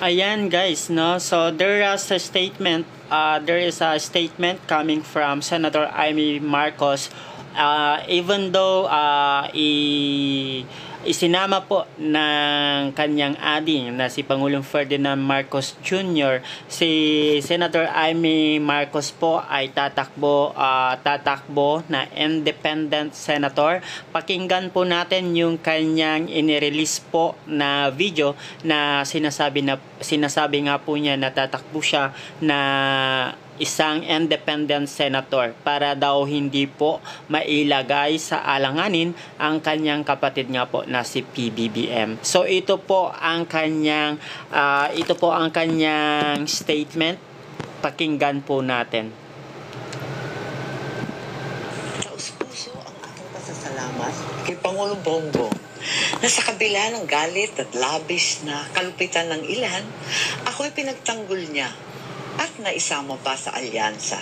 Ayan guys, no? So there is a statement coming from Senator Amy Marcos. Even though isinama po ng kanyang ading na si Pangulong Ferdinand Marcos Jr., si Senator Amy Marcos po ay tatakbo na independent senator. Pakinggan po natin yung kanyang inirelease po na video na sinasabi nga po niya na tatakbo siya na isang independent senator para daw hindi po mailagay sa alanganin ang kanyang kapatid nga po na si PBBM. So ito po ang kanyang statement. Pakinggan po natin. Taus-puso ang aking pasasalamat kay Pangulong Bongbong na sa kabila ng galit at labis na kalupitan ng ilan, ako'y pinagtanggol niya at naisama pa sa alyansa.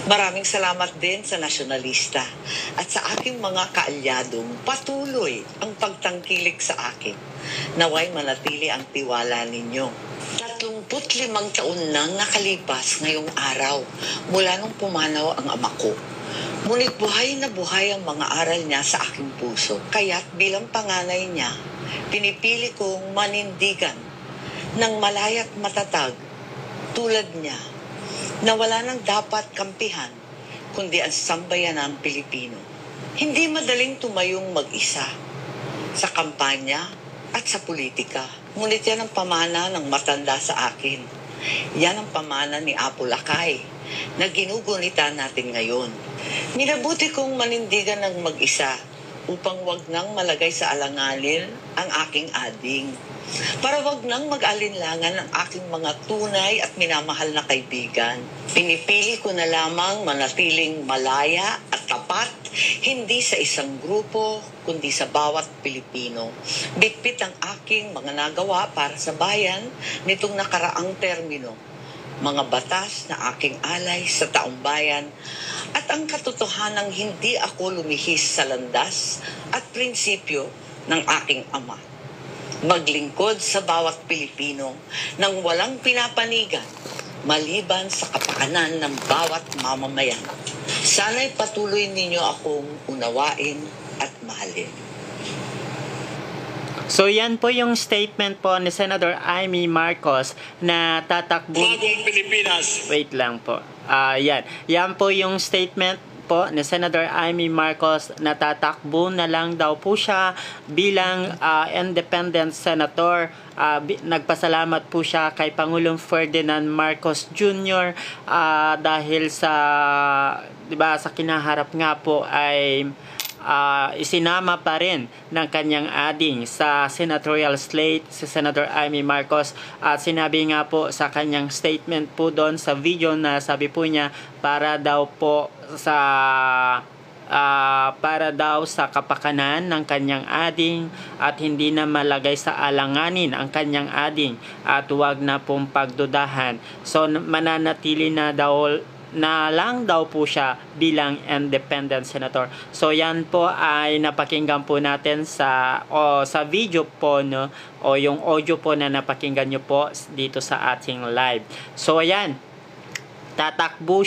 Maraming salamat din sa nasyonalista at sa aking mga kaalyadong patuloy ang pagtangkilik sa akin. Naway manatili ang tiwala ninyo. 35 taon nang nakalipas ngayong araw mula nung pumanaw ang ama ko. Ngunit buhay na buhay ang mga aral niya sa aking puso. Kaya't bilang panganay niya, pinipili kong manindigan ng malaya't matatag tulad niya, na wala nang dapat kampihan, kundi ang sambayanang Pilipino. Hindi madaling tumayong mag-isa sa kampanya at sa politika. Ngunit yan ang pamana ng matanda sa akin. Yan ang pamana ni Apo Lakay na ginugunita natin ngayon. Minabuti kong manindigan ng mag-isa upang wag nang malagay sa alanganin ang aking ading. Para wag nang mag-alinlangan ang aking mga tunay at minamahal na kaibigan. Pinipili ko na lamang manatiling malaya at tapat, hindi sa isang grupo, kundi sa bawat Pilipino. Bitbit ang aking mga nagawa para sa bayan nitong nakaraang termino. Mga batas na aking alay sa taong bayan at ang katotohanang hindi ako lumihis sa landas at prinsipyo ng aking ama. Maglingkod sa bawat Pilipino nang walang pinapanigan maliban sa kapakanan ng bawat mamamayan. Sana'y patuloy ninyo akong unawain at mahalin. So yan po yung statement po ni Senator Amy Marcos na tatakbo. Bagong Pilipinas. Wait lang po. Yan po yung statement po ni Senator Amy Marcos na tatakbo na lang daw po siya bilang independent senator. Nagpasalamat po siya kay Pangulong Ferdinand Marcos Jr. Dahil sa sa kinaharap nga po ay isinama pa rin ng kanyang ading sa senatorial slate si Senator Amy Marcos at sinabi nga po sa kanyang statement po doon sa video na sabi po niya para daw sa kapakanan ng kanyang ading at hindi na malagay sa alanganin ang kanyang ading at huwag na pong pagdudahan. So mananatili na lang daw po siya bilang independent senator. So yan po ay napakinggan po natin sa video po, no, o yung audio po na napakinggan nyo po dito sa ating live. So ayan, tatakbo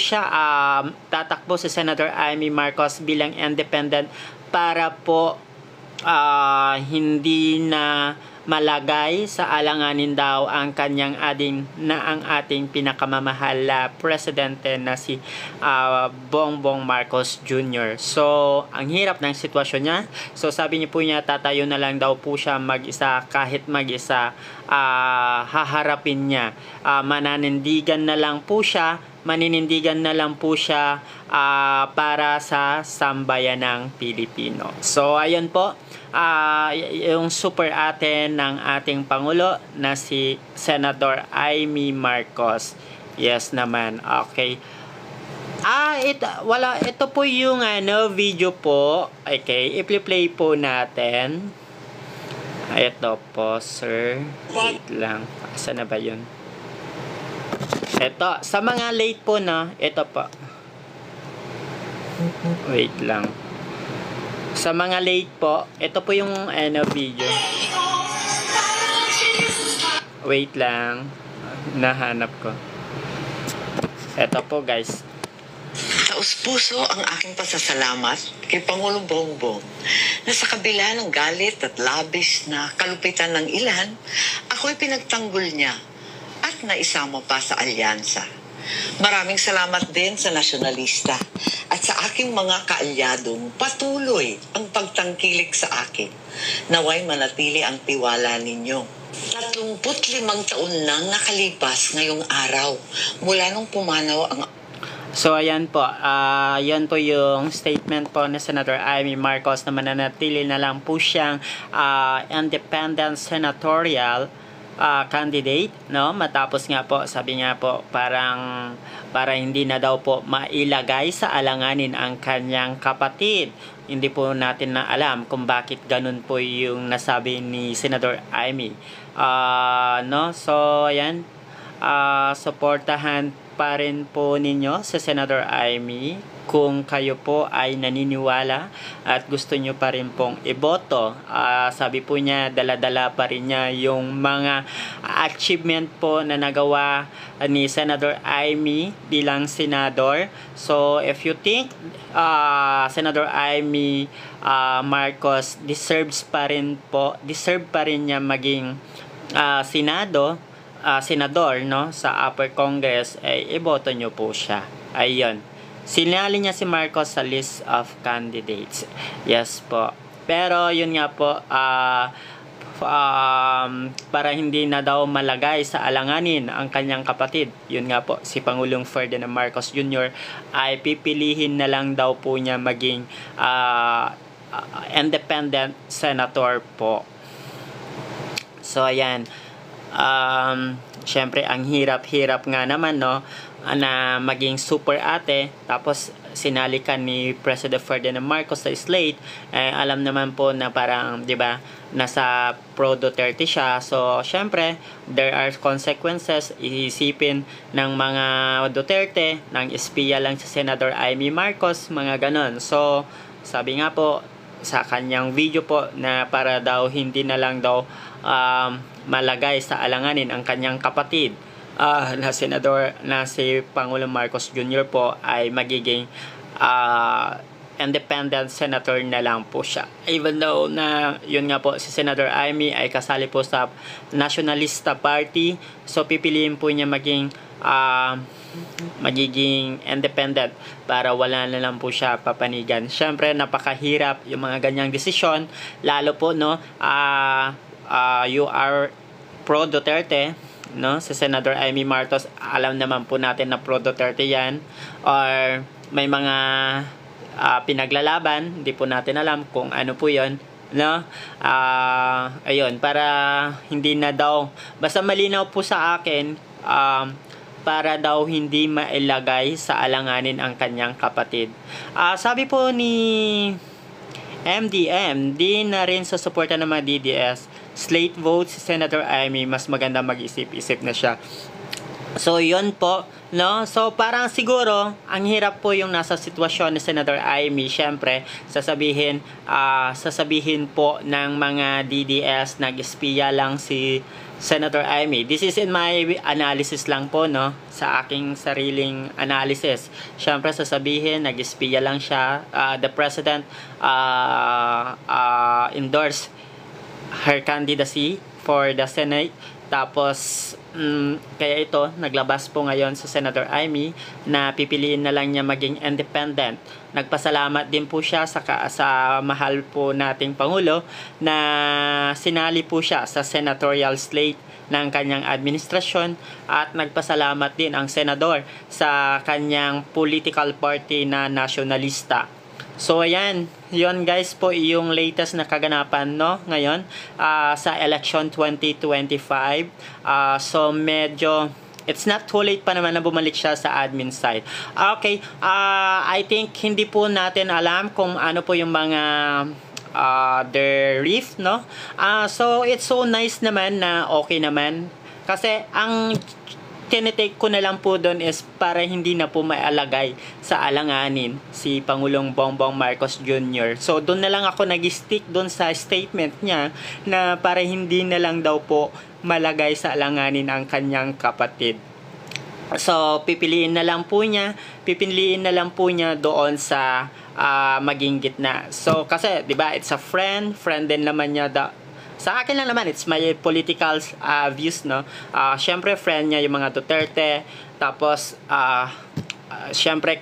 si Senator Amy Marcos bilang independent para po hindi na malagay sa alanganin daw ang kanyang ading na ang ating pinakamamahal na presidente na si Bongbong Marcos Jr. So, ang hirap ng sitwasyon niya. So, sabi niya po niya, tatayo na lang daw po siya mag-isa, kahit mag-isa, haharapin niya. Maninindigan na lang po siya para sa sambayanang Pilipino. So, ayun po, yung super ate ng ating Pangulo na si Senator Amy Marcos. Yes naman, okay. Ito po yung video po. Okay, i-play po natin. Ito po, sir. Wait lang. Saan na ba yun? Ito, sa mga late po na, ito po. Wait lang. Sa mga late po, ito po yung video. Wait lang. Nahanap ko. Eto po guys. Taus-puso ang aking pasasalamat kay Pangulong Bongbong na sa kabila ng galit at labis na kalupitan ng ilan, ako'y pinagtanggol niya at naisama pa sa alyansa. Maraming salamat din sa nasyonalista at sa aking mga kaalyadong patuloy ang pagtangkilik sa akin. Naway manatili ang tiwala ninyo. 35 taon nang nakalipas ngayong araw mula nung pumanaw ang... So ayan po, yan po yung statement po ni Senator Amy Marcos na mananatili na lang po siyang independent senatorial candidate, no? Matapos nga po, sabi nga po, para hindi na daw po mailagay sa alanganin ang kanyang kapatid. Hindi po natin na alam kung bakit ganun po yung nasabi ni Senator Amy. No? So ayan, suportahan pa rin po ninyo sa Senator Amy kung kayo po ay naniniwala at gusto nyo pa rin pong iboto. Sabi po niya, dala-dala pa rin niya yung mga achievement po na nagawa ni Senator Amy bilang senador. So if you think Senator Amy Marcos deserve pa rin niya maging senador, no, sa upper congress, ay iboto nyo po siya. Ayun, sinali niya si Marcos sa list of candidates. Yes po, pero yun nga po, para hindi na daw malagay sa alanganin ang kanyang kapatid, yun nga po, si Pangulong Ferdinand Marcos Jr. ay pipilihin na lang daw po niya maging independent senator po. So ayan, syempre ang hirap-hirap nga naman, no, na maging super ate tapos sinali ka ni President Ferdinand Marcos sa slate. Alam naman po na parang, 'di ba, nasa pro Duterte siya. So syempre there are consequences. Iisipin ng mga Duterte nang espiya lang sa Senator Amy Marcos, mga ganon. So sabi nga po sa kanyang video po na para daw hindi na lang daw malagay sa alanganin ang kanyang kapatid na senador na si Pangulong Marcos Jr. po ay magiging independent senator na lang po siya. Even though na yun nga po, si Senator Amy ay kasali po sa Nationalista Party, so pipiliin po niya magiging independent para wala na lang po siya papanigan. Syempre napakahirap yung mga ganyang desisyon, lalo po, no, you are pro Duterte, no, si Senator Amy Marcos, alam naman po natin na pro Duterte yan, or may mga pinaglalaban, hindi po natin alam kung ano po yon, no. Ayun, para hindi na daw, basta malinaw po sa akin, para daw hindi mailagay sa alanganin ang kanyang kapatid. Sabi po ni MDM, di na rin sa suporta ng mga DDS, slate vote si Senator Amy, mas maganda mag-isip-isip na siya. So yun po, no? So parang siguro ang hirap po yung nasa sitwasyon ni Senator Amy. Syempre sasabihin po ng mga DDS, nag-espiya lang si Senator Amy. This is in my analysis lang po, no, sa aking sariling analysis. Syempre sasabihin nag-espiya lang siya, the president endorsed her candidacy for the Senate. Tapos kaya ito, naglabas po ngayon sa Senator Amy na pipiliin na lang niya maging independent. Nagpasalamat din po siya sa mahal po nating Pangulo na sinali po siya sa senatorial slate ng kanyang administrasyon, at nagpasalamat din ang senador sa kanyang political party na nasyonalista. So ayan, yun guys po yung latest na kaganapan, no, ngayon sa election 2025. So medyo it's not too late pa naman na bumalik siya sa admin side. Okay, I think hindi po natin alam kung ano po yung mga their riff, no. So it's so nice naman na okay naman, kasi ang tinitake ko na lang po doon is para hindi na po maialagay sa alanganin si Pangulong Bongbong Marcos Jr. So doon na lang ako nag-stick doon sa statement niya na para hindi na lang daw po malagay sa alanganin ang kanyang kapatid. So, pipiliin na lang po niya doon sa maging gitna. So, kasi, di ba, it's a friend din naman niya. Sa akin lang naman, it's my political views, no? Syempre, friend niya yung mga Duterte. Tapos, syempre,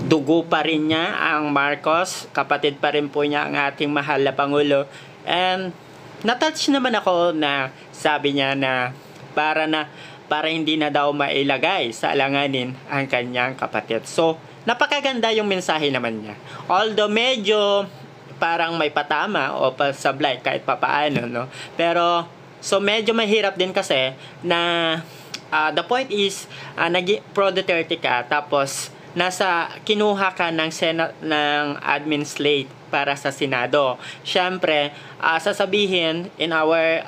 dugo pa rin niya ang Marcos. Kapatid pa rin po niya ang ating mahal na Pangulo. And, natouch naman ako na sabi niya na para hindi na daw mailagay sa alanganin ang kanyang kapatid. So, napakaganda yung mensahe naman niya. Although medyo parang may patama o pasablay kahit papaano, no? Pero, so medyo mahirap din kasi na the point is, pro Duterte ka, tapos kinuha ka ng admin slate para sa Senado. Syempre, sasabihin in our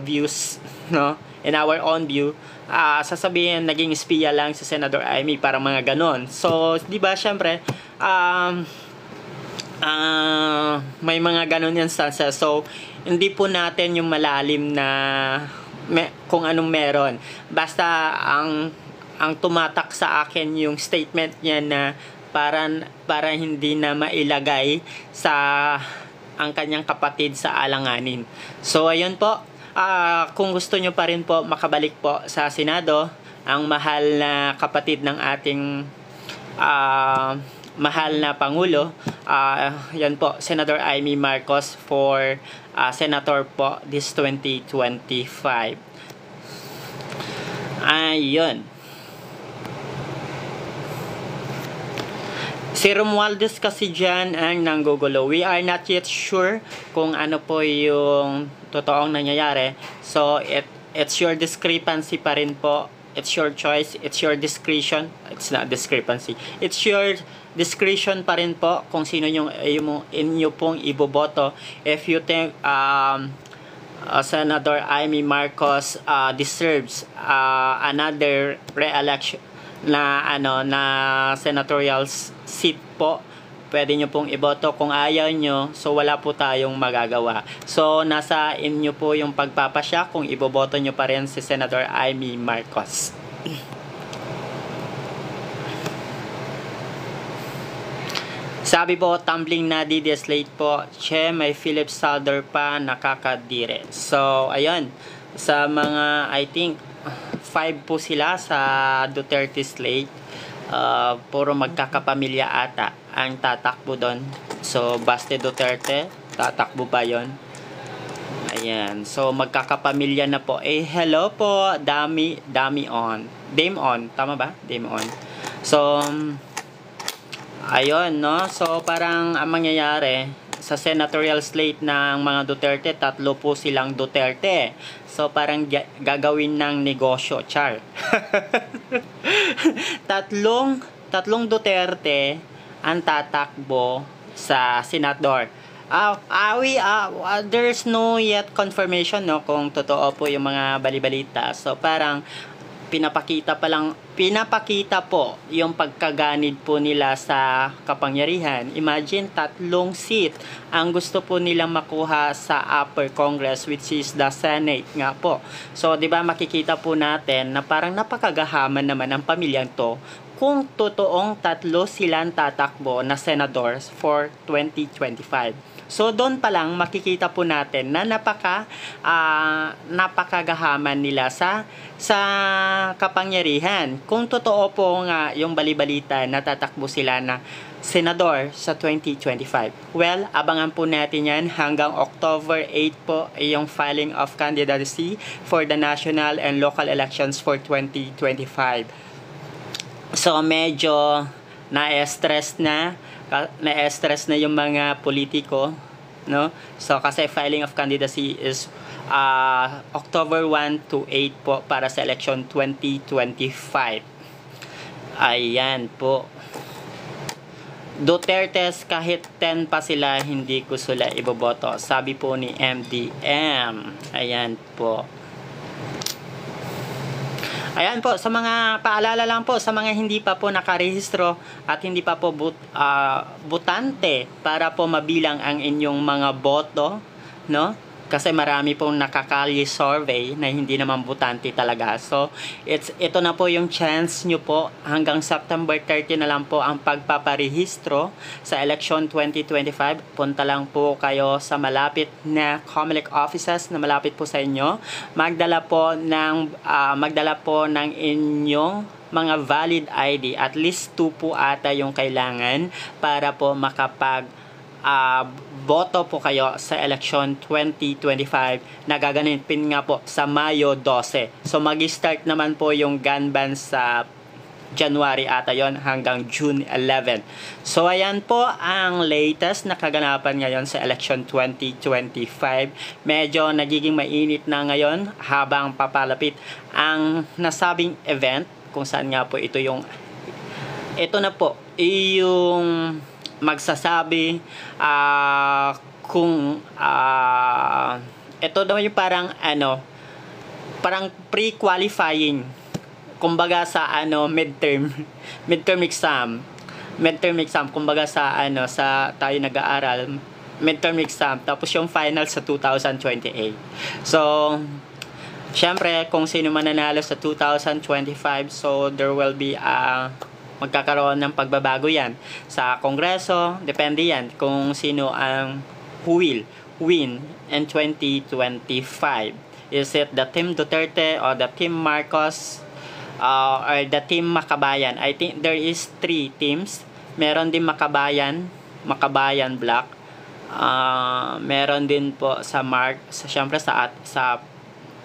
views, no? In our own view, sasabihin naging espiya lang si Senator Amy, para mga ganon. So, di ba, syempre, may mga ganon instances. So, hindi po natin yung malalim na kung anong meron. Basta ang tumatak sa akin yung statement niya na para hindi na mailagay ang kanyang kapatid sa alanganin. So, ayun po. Kung gusto nyo pa rin po makabalik po sa Senado, ang mahal na kapatid ng ating mahal na Pangulo, yan po, Senator Amy Marcos for Senator po this 2025. Ayun. Si Romualdez kasi dyan ang nanggugulo. We are not yet sure kung ano po yung totoong nangyayari. So, it's your discrepancy pa rin po. It's your choice. It's your discretion. It's not discrepancy. It's your discretion pa rin po kung sino yung inyo pong iboboto. If you think Senator Amy Marcos deserves another re-election na senatorial seat po, pwede nyo pong iboto. Kung ayaw nyo, so wala po tayong magagawa. So, nasa inyo po yung pagpapasya kung iboboto nyo pa rin si Senator Amy Marcos. Sabi po, tumbling na slate po. Che, may Philip Salder pa, nakakadire. So, ayun. Sa mga, I think, 5 po sila sa Duterte slate. Puro magkakapamilya ata ang tatakbo doon. So, Baste Duterte, tatakbo ba yon? Ayan. So, magkakapamilya na po. Hello po, Dami on. Dame on. Tama ba? Dame on. So, ayun, no? So, parang ang mangyayari sa senatorial slate ng mga Duterte, 3 po silang Duterte. So, parang gagawin ng negosyo, char. tatlong Duterte ang tatakbo sa senador. There's no yet confirmation, no, kung totoo po yung mga balibalita. So, parang pinapakita po yung pagkaganid po nila sa kapangyarihan. Imagine, 3 seat ang gusto po nilang makuha sa upper Congress, which is the Senate nga po. So, di ba, makikita po natin na parang napakagahaman naman ang pamilyang to kung totoong 3 silang tatakbo na senators for 2025. So, doon pa lang makikita po natin na napakagahaman nila sa kapangyarihan. Kung totoo po nga yung balibalita na tatakbo sila na senador sa 2025. Well, abangan po natin yan hanggang October 8 po yung filing of candidacy for the national and local elections for 2025. So, medyo na-stress na yung mga politiko, no? So, kasi filing of candidacy is October 1 to 8 po para sa election 2025. Ayan po. Dutertes, kahit 10 pa sila, hindi ko sila iboboto. Sabi po ni MDM. Ayan po. Ayan po, sa mga paalala lang po sa mga hindi pa po nakarehistro at hindi pa po butante para po mabilang ang inyong mga boto, no? Kasi marami pong nakakalye survey na hindi naman butante talaga. So, ito na po yung chance nyo po. Hanggang September 30 na lang po ang pagpaparehistro sa election 2025. Punta lang po kayo sa malapit na COMELEC offices na malapit po sa inyo. Magdala po ng inyong mga valid ID. At least 2 po ata yung kailangan para po boto po kayo sa election 2025 na gaganapin nga po sa Mayo 12. So mag-start naman po yung gun ban sa January ata yon hanggang June 11. So ayan po ang latest na kaganapan ngayon sa election 2025. Medyo nagiging mainit na ngayon habang papalapit ang nasabing event kung saan nga po ito na po yung magsasabi kung ito daw yung parang pre-qualifying kumbaga sa midterm exam kumbaga sa tayo nag-aaral midterm exam tapos yung final sa 2028. So syempre kung sino mananalo sa 2025, so there will be magkakaroon ng pagbabago yan sa Kongreso. Depende yan kung sino ang who will win in 2025. Is it the Team Duterte or the Team Marcos or the Team Makabayan? I think there is 3 teams. Meron din Makabayan Black. Meron din po syempre sa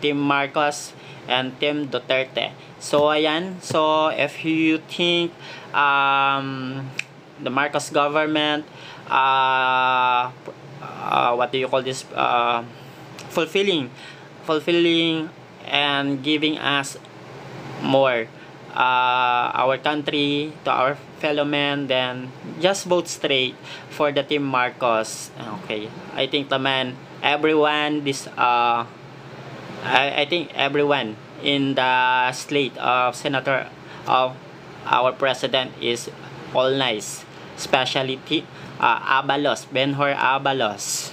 Team Marcos and Team Duterte. So ayan, so if you think the Marcos government what do you call this, fulfilling and giving us more our country to our fellow men, then just vote straight for the Team Marcos. Okay, I think everyone in the slate of senator of our president is all nice, especially Benhur Abalos.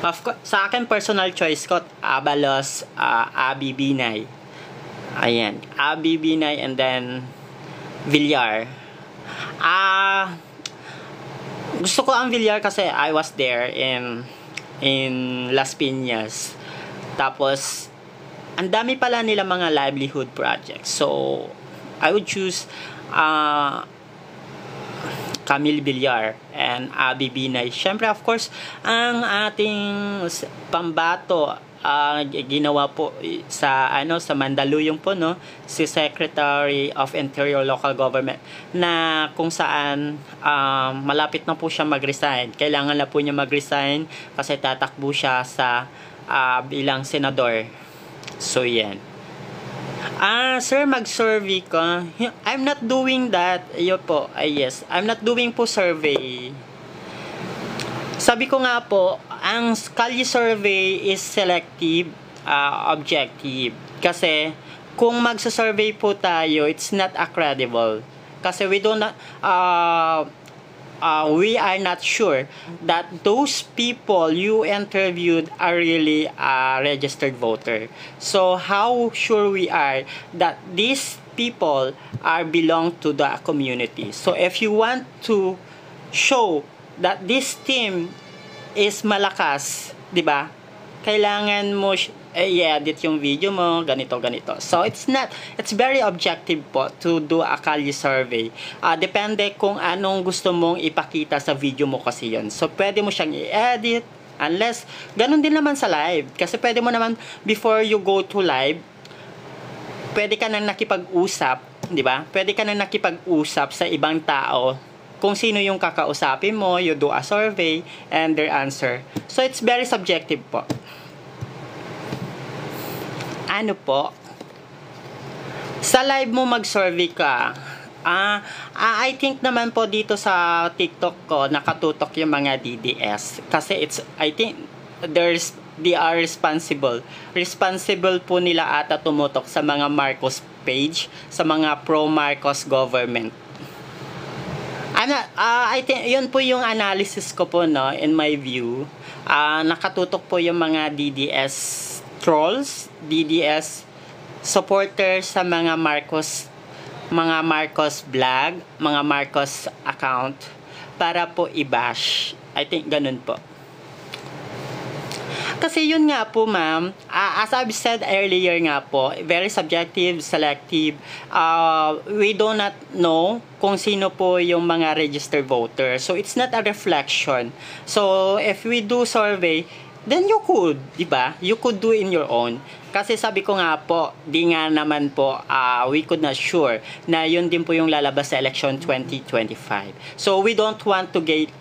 Of course, sa akin personal choice ko Abalos, Abby Binay. Ayan, Abby Binay and then Villar. Gusto ko ang Villar kasi I was there in Las Piñas. Tapos ang dami pala nila mga livelihood projects. So, I would choose Camille Villar and Abby Binay. Siyempre, of course, ang ating pambato ginawa po sa Mandaluyong po, no, si Secretary of Interior Local Government, na kung saan malapit na po siya mag-resign. Kailangan na po niya mag-resign kasi tatakbo siya sa bilang senador. So yan. Sir, mag-survey ka. I'm not doing that. Yo po. Yes. I'm not doing po survey. Sabi ko nga po, ang Kalye survey is selective, objective. Kasi kung magsa-survey po tayo, it's not credible. Kasi we are not sure that those people you interviewed are really a registered voter. So how sure we are that these people belong to the community? So if you want to show that this team is malakas, di ba? Kailangan mo i-edit yung video mo, ganito. So, it's very objective po to do a Kalye survey. Depende kung anong gusto mong ipakita sa video mo kasi yun. So, pwede mo siyang i-edit, unless, ganun din naman sa live. Kasi pwede mo naman, before you go to live, pwede ka nang nakipag-usap, di ba? Pwede ka nang nakipag-usap sa ibang tao. Kung sino yung kakausapin mo, you do a survey, and their answer. So, it's very subjective po. Ano po? Sa live mo mag-survey ka. I think naman po dito sa TikTok ko, nakatutok yung mga DDS. Kasi I think they are responsible. Responsible po nila ata tumutok sa mga Marcos page, sa mga pro-Marcos government. I think yun po yung analysis ko po, no, in my view. Nakatutok po yung mga DDS trolls, DDS supporters sa mga Marcos vlog, mga Marcos account para po i-bash. I think ganun po. Kasi yun nga po, ma'am, as I've said earlier nga po, very subjective, selective. We do not know kung sino po yung mga registered voters. So, it's not a reflection. So, if we do survey, then you could, di ba? You could do in your own. Kasi sabi ko nga po, di nga naman po, we could not sure na yun din po yung lalabas sa election 2025. So, we don't want to get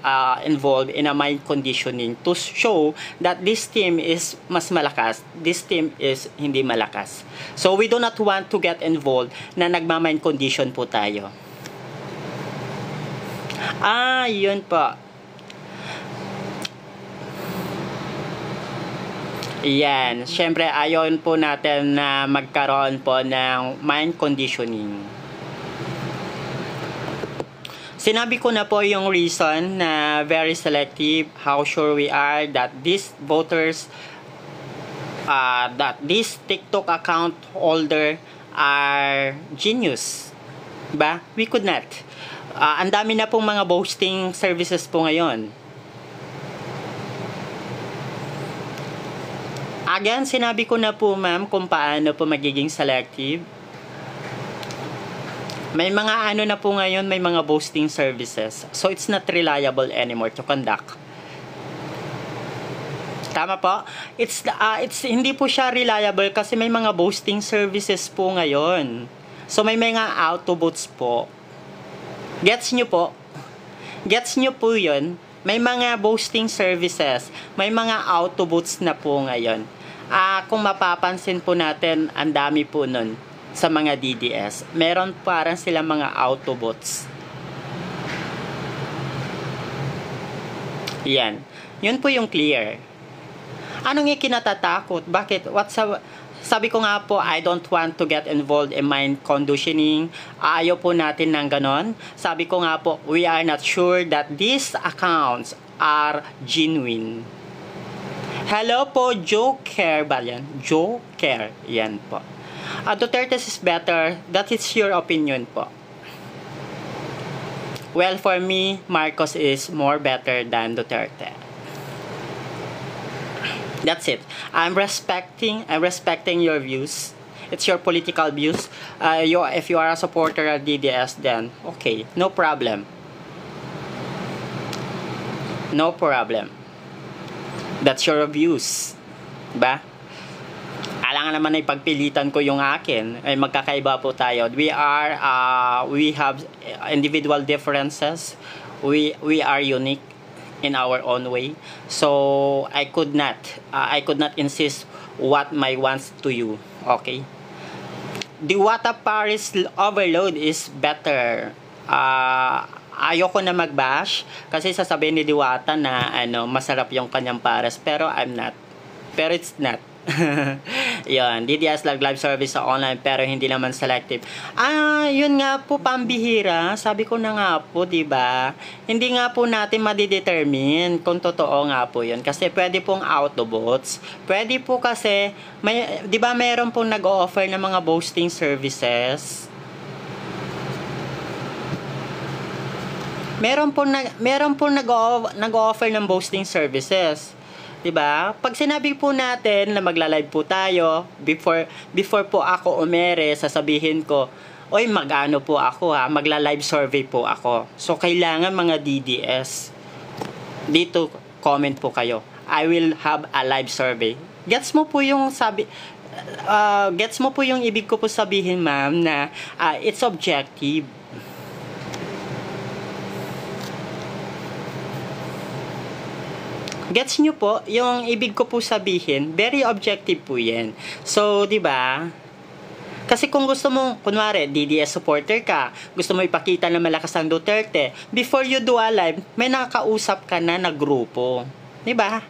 involved in a mind conditioning to show that this team is mas malakas, this team is hindi malakas. So, we do not want to get involved na nagmamind condition po tayo. Yun po. Yan. Siyempre, ayon po natin na magkaroon po ng mind conditioning. Sinabi ko na po yung reason na very selective, how sure we are that these voters, that this TikTok account holder are genius. Ba? We could not. Ang dami na pong mga boasting services po ngayon. Again, sinabi ko na po, ma'am, kung paano po magiging selective. May mga na po ngayon, may mga boasting services. So, it's not reliable anymore to conduct. Tama po? It's hindi po siya reliable kasi may mga boasting services po ngayon. So, may mga autobots po. Gets nyo po? Gets nyo po yun? May mga boasting services. May mga autobots na po ngayon. Kung mapapansin po natin, ang dami po nun sa mga DDS. Meron parang sila mga autobots. Yan. Yun po yung clear. Anong ikinatatakot? Bakit? Sabi ko nga po, I don't want to get involved in mind conditioning. Ayaw po natin ng ganon. Sabi ko nga po, we are not sure that these accounts are genuine. Hello po, Joker ba yan? Joker. Yan po. Duterte is better. That is your opinion po. Well, for me, Marcos is more better than Duterte. That's it. I'm respecting your views. It's your political views. If you are a supporter of DDS, then okay, no problem. No problem. That's your views. Ba? Alangan naman na ipagpilitan ko yung akin. Ay magkakaiba po tayo. We have individual differences. We are unique in our own way. So I could not insist what my wants to you. Okay? Diwata Paris overload is better. Ayoko na mag-bash kasi sasabihin ni Diwata na masarap yung kanyang pares, pero it's not. Yan, DDS live service sa online pero hindi naman selective. Yun nga po, pambihira. Sabi ko na nga po, di ba? Hindi nga po natin madidetermine kung totoo nga po yun. Kasi pwede pong autobots. Pwede po kasi, di ba meron pong nag-offer ng mga boasting services? Meron po nag-offer ng boasting services. 'Di ba? Pag sinabi po natin na magla-live po tayo, before po ako umere, sasabihin ko, "Oy, mag-ano po ako magla-live survey po ako." So kailangan mga DDS dito comment po kayo. I will have a live survey. Gets mo po yung ibig ko po sabihin, ma'am, na it's objective. Gets nyo po, yung ibig ko po sabihin, very objective po yan. So, di ba? Kasi kung gusto mo, kunwari, DDS supporter ka, gusto mo ipakita na malakas ang Duterte, before you do a live, may nakakausap ka na grupo. Di ba?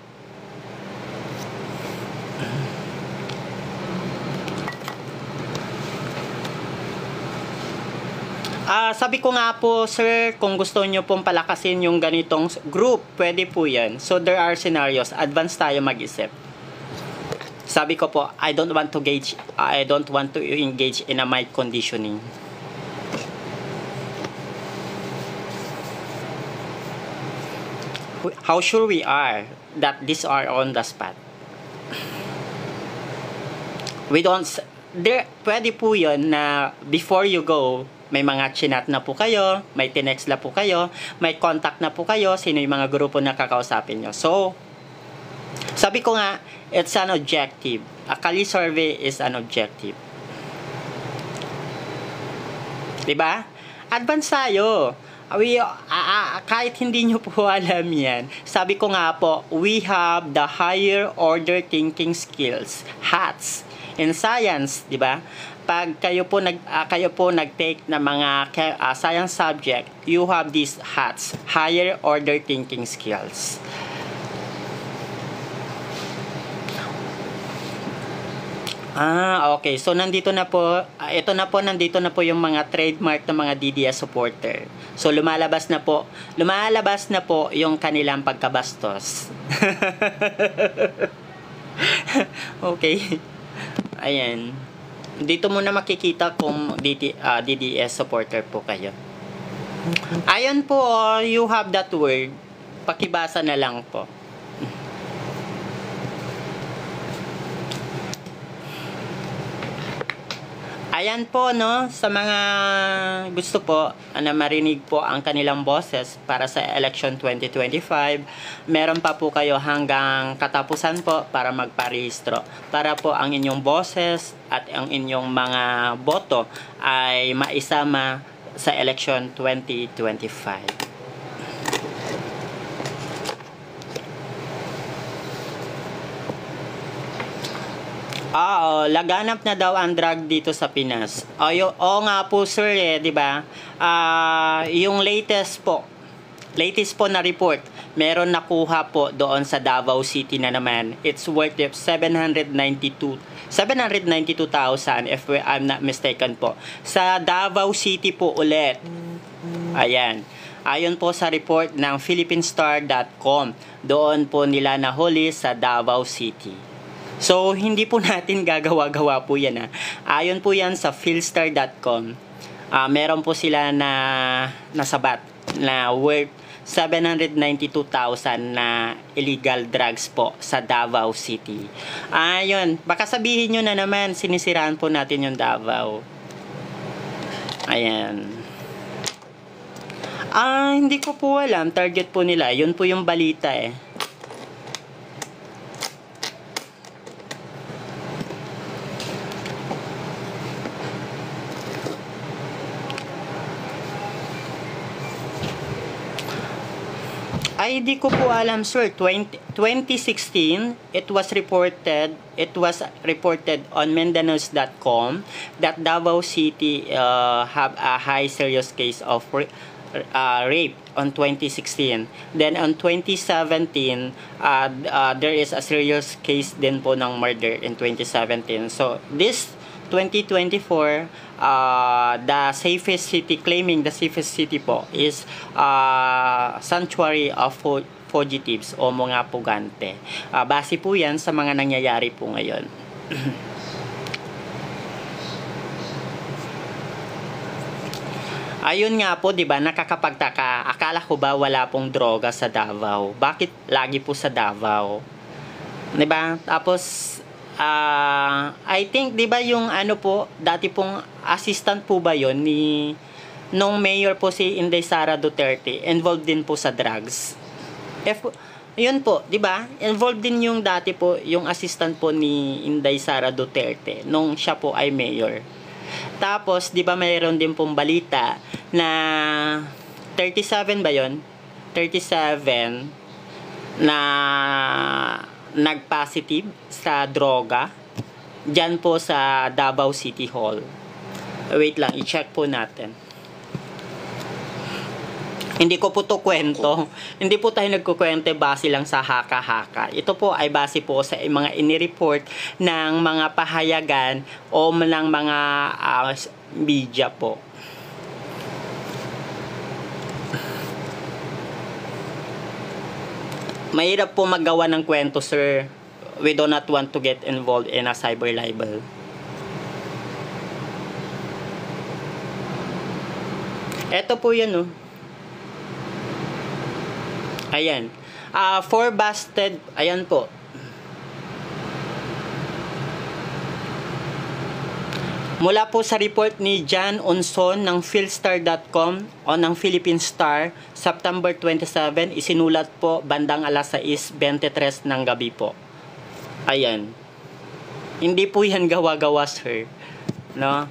Sabi ko nga po, sir, kung gusto nyo pong palakasin yung ganitong group, pwede po yan. So, there are scenarios. Advance tayo mag-isip. Sabi ko po, I don't want to engage in a mic conditioning. How sure we are that these are on the spot? Pwede po yun na before you go, may mga chinat na po kayo, may tinext na po kayo, may contact na po kayo, sino yung mga grupo na kakausapin nyo. So, sabi ko nga, it's an objective. A Kali survey is an objective. Diba? Advance tayo. Kahit hindi nyo po alam yan, sabi ko nga po, we have the higher order thinking skills, HATS, in science, di ba? Pag kayo po nag-take na mga science subject, you have these HATS, higher order thinking skills. Okay. So, nandito na po yung mga trademark ng mga DDS supporter. So, lumalabas na po yung kanilang pagkabastos. Okay. Ayan. Dito muna makikita kung DDS supporter po kayo. Ayan po, you have that word. Pakibasa na lang po. Ayan po, no, sa mga gusto po na marinig po ang kanilang boses para sa election 2025, meron pa po kayo hanggang katapusan po para magparehistro. Para po ang inyong boses at ang inyong mga boto ay maisama sa election 2025. Laganap na daw ang drug dito sa Pinas. Oo nga po sir, 'di ba? Yung latest po na report, meron nakuha po doon sa Davao City na naman. It's worth 792,000 if I'm not mistaken po. Sa Davao City po ulit. Ayan. Ayon po sa report ng philippinesstar.com, doon po nila nahuli sa Davao City. So, hindi po natin gagawa-gawa po yan. Ayon po yan sa philstar.com. Meron po sila na nasabat na worth 792,000 na illegal drugs po sa Davao City. Ayun, baka sabihin nyo na naman, sinisiraan po natin yung Davao. Ayan. Hindi ko po alam. Target po nila. Yun po yung balita eh. Ay, di ko po alam, sir. 2016, it was reported on Mendanos.com that Davao City have a high serious case of rape on 2016. Then on 2017, there is a serious case din po ng murder in 2017. So, this 2024, the safest city, claiming the safest city po is sanctuary of fugitives o mga pugante. Base po yan sa mga nangyayari po ngayon. Ayun nga po, 'di ba, nakakapagtaka. Akala ko ba wala pong droga sa Davao? Bakit lagi po sa Davao? 'Di ba? Tapos I think 'di ba yung ano po, dati pong assistant po ba 'yon ni nung mayor po si Inday Sara Duterte, involved din po sa drugs. Yun po, 'di ba? Involved din yung dati po yung assistant po ni Inday Sara Duterte nung siya po ay mayor. Tapos 'di ba mayroon din pong balita na 37 ba 'yon? 37 na nag-positive sa droga dyan po sa Davao City Hall. Wait lang, i-check po natin. Hindi ko po to kwento. Hindi po tayo nagkukwento base lang sa haka-haka. Ito po ay base po sa mga inireport ng mga pahayagan o ng mga media po. Mahirap po maggawa ng kwento, sir. We do not want to get involved in a cyber libel. Ito po yan, oh. Ayan. For busted, ayan po. Mula po sa report ni John Onson ng philstar.com o ng Philippine Star, September 27, isinulat po bandang alas 6:23 ng gabi po. Ayan. Hindi po yan gawa-gawa, sir. No?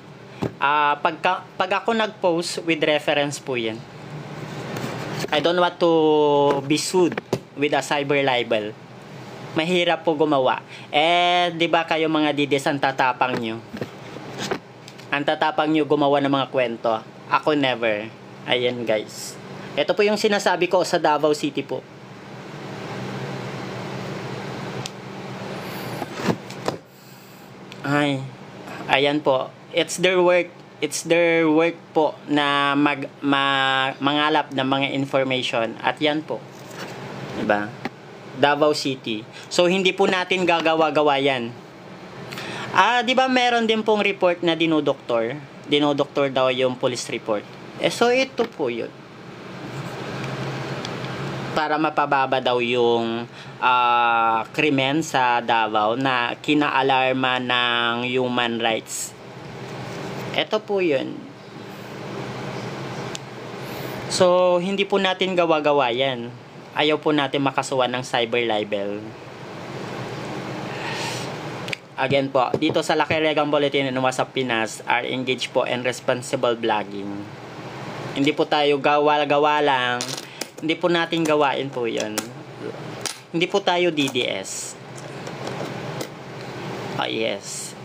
Pag ako nag-post with reference po yan. I don't want to be sued with a cyber libel. Mahirap po gumawa. Di ba kayo mga didis, ang tatapang nyo? Ang tatapang nyo gumawa ng mga kwento. Ako never. Ayan, guys. Ito po yung sinasabi ko sa Davao City po. Ayan po. It's their work po na mangalap ng mga information. At yan po. Diba? Davao City. So, hindi po natin gagawa-gawa yan. Di ba meron din pong report na dinodoktor? Dinodoktor daw yung police report. So, ito po yun. Para mapababa daw yung krimen sa Davao na kinaalarma ng human rights. Ito po yun. So, hindi po natin gawa-gawa yan. Ayaw po natin makasuhan ng cyber libel. Again po, dito sa Lakilegang Bulletin and WhatsApp Pinas are engaged po in responsible blogging. Hindi po tayo gawa-gawa lang. Hindi po natin gawain po yun. Hindi po tayo DDS. Yes.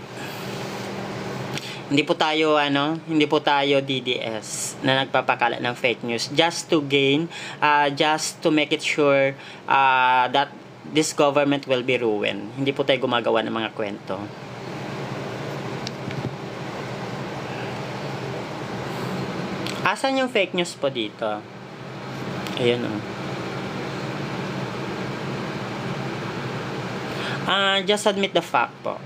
Hindi po tayo DDS na nagpapakalat ng fake news just to gain, just to make it sure that this government will be ruined. Hindi po tayo gumagawa ng mga kwento. Asan yung fake news po dito? Ayan o. Just admit the fact po.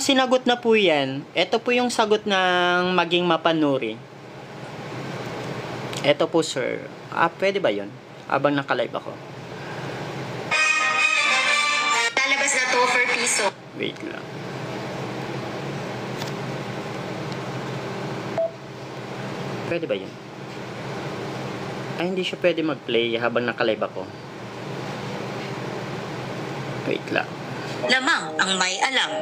Sinagot na po yan. Ito po yung sagot ng Maging Mapanuri. Ito po, sir. Pwede ba yun? Habang nakalive ako. Lalabas na to for piso. Wait lang. Pwede ba yun? Hindi siya pwede mag-play habang nakalive ako. Wait lang. Lamang ang may alam.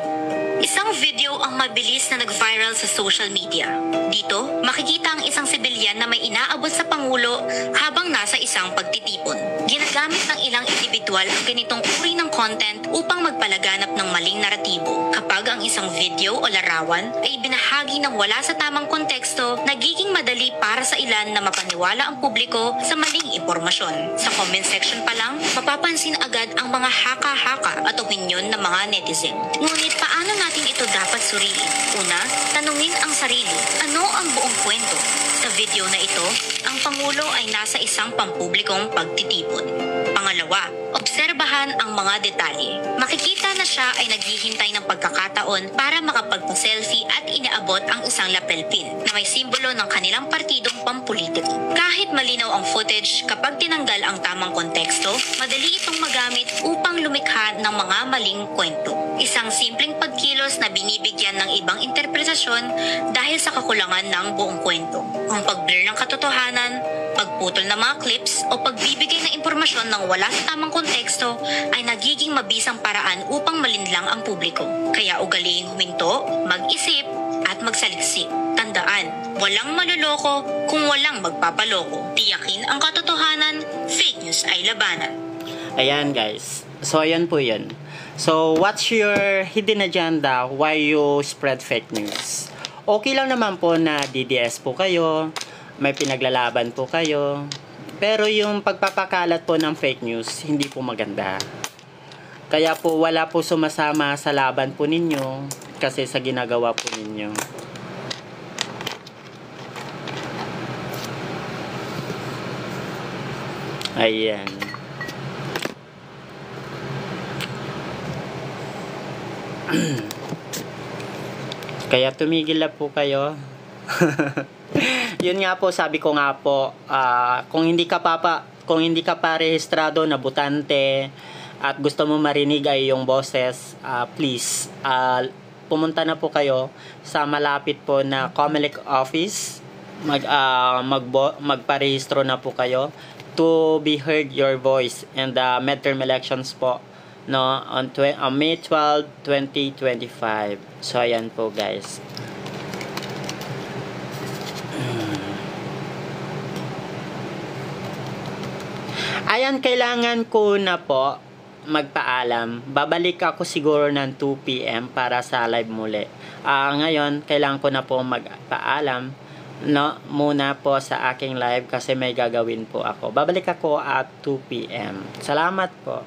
Isang video ang mabilis na nag-viral sa social media. Dito, makikita ang isang sibilyan na may inaabot sa Pangulo habang nasa isang pagtitipon. Ginagamit ng ilang individual ang ganitong uri ng content upang magpalaganap ng maling naratibo. Kapag ang isang video o larawan ay binahagi ng wala sa tamang konteksto, nagiging madali para sa ilan na mapaniwala ang publiko sa maling impormasyon. Sa comment section pa lang, mapapansin agad ang mga haka-haka at opinyon ng mga netizen. Ngunit paano natin ito dapat suriin? Una, tanungin ang sarili. Ano ang buong kwento? Sa video na ito, ang Pangulo ay nasa isang pampublikong pagtitipon. Pangalawa, obserbahan ang mga detalye. Makikita na siya ay naghihintay ng pagkakataon para makapagpa-selfie at inaabot ang isang lapel pin na may simbolo ng kanilang partidong pampolitiko. Kahit malinaw ang footage, kapag tinanggal ang tamang konteksto, madali itong magamit upang lumikha ng mga maling kwento. Isang simpleng pagkilos na binibigyan ng ibang interpretasyon dahil sa kakulangan ng buong kwento. Ang pag-blur ng katotohanan, pagputol ng mga clips o pagbibigay ng impormasyon ng wala sa tamang konteksto ay nagiging mabisang paraan upang malinlang ang publiko. Kaya ugaliing huminto, mag-isip at magsaliksik. Tandaan, walang maluloko kung walang magpapaloko. Tiyakin ang katotohanan, fake news ay labanan. Ayan guys. So ayan po yun. So what's your hidden agenda why you spread fake news? Okay lang naman po na DDS po kayo, may pinaglalaban po kayo, Pero yung pagpapakalat po ng fake news, hindi po maganda. Kaya po wala po sumasama sa laban po ninyo kasi sa ginagawa po ninyo. Ayan. Kaya tumigil na po kayo. Yun nga po, sabi ko nga po, kung hindi ka pa rehistrado na botante at gusto mo marinig ay yung boses, please, pumunta na po kayo sa malapit po na COMELEC office. Magparehistro na po kayo to be heard your voice in the midterm elections po, no, on May 12, 2025. So ayan po guys. Ayan, kailangan ko na po magpaalam. Babalik ako siguro ng 2 PM para sa live muli. Ngayon, kailangan ko na po magpaalam, no, muna po sa aking live kasi may gagawin po ako. Babalik ako at 2 PM. Salamat po.